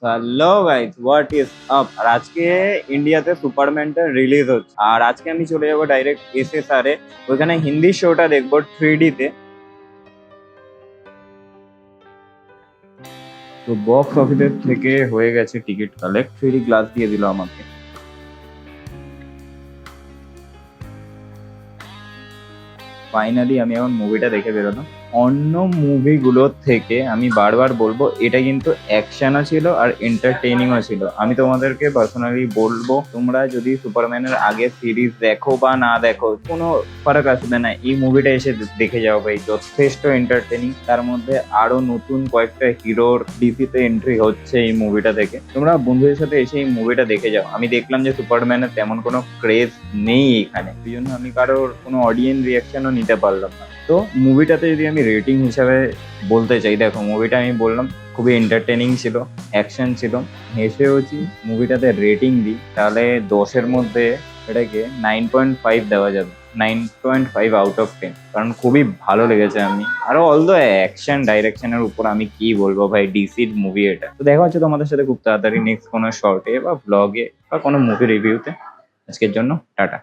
Hello guys, what is up? আর আজকে ইন্ডিয়াতে সুপারম্যানটা রিলিজ হচ্ছে, আর আজকে আমি চলে যাবো ডাইরেক্ট এসএসআর এ। ওইখানে হিন্দি শোটা দেখবো 3D তে। তো বক্স অফিসের থেকে হয়ে গেছে টিকিট কালেক্ট, 3D গ্লাস দিয়ে দিল আমাকে। ফাইনালি আমি এখন মুভিটা দেখে বেরোলাম। অন্য মুভিগুলোর থেকে আমি বারবার বলবো, এটা কিন্তু অ্যাকশনও ছিল আর এন্টারটেইনিংও ছিল। আমি তোমাদেরকে পার্সোনালি বলবো, তোমরা যদি সুপারম্যানের আগে সিরিজ দেখো বা না দেখো, কোনো ফারাক আসবে না। এই মুভিটা এসে দেখে যাও ভাই, যথেষ্ট এন্টারটেইনিং। তার মধ্যে আরো নতুন কয়েকটা হিরোর ডিসিতে এন্ট্রি হচ্ছে এই মুভিটা থেকে। তোমরা বন্ধুদের সাথে এসে এই মুভিটা দেখে যাও। আমি দেখলাম যে সুপারম্যানের তেমন কোনো ক্রেজ নেই এখানে, এই জন্য আমি কারোর কোনো অডিয়েন্স রিয়াকশনও নিতে পারলাম না। তো মুভিটাতে যদি আমি রেটিং হিসাবে বলতে চাই, দেখো মুভিটা আমি বললাম খুবই এন্টারটেনিং ছিল, অ্যাকশন ছিল, হেসেওছি। মুভিটাতে রেটিং দিই তাহলে 10-এর মধ্যে এটাকে 9.5 দেওয়া যাবে। 9.5 আউট অফ 10, কারণ খুবই ভালো লেগেছে। আমি আরো অলদো অ্যাকশন ডাইরেকশনের উপর আমি কি বলবো ভাই, ডিসির মুভি এটা। তো দেখা হচ্ছে তোমাদের সাথে খুব তাড়াতাড়ি নেক্সট কোনো শর্টে বা ব্লগে বা কোনো মুভি রিভিউতে। আজকের জন্য টাটা।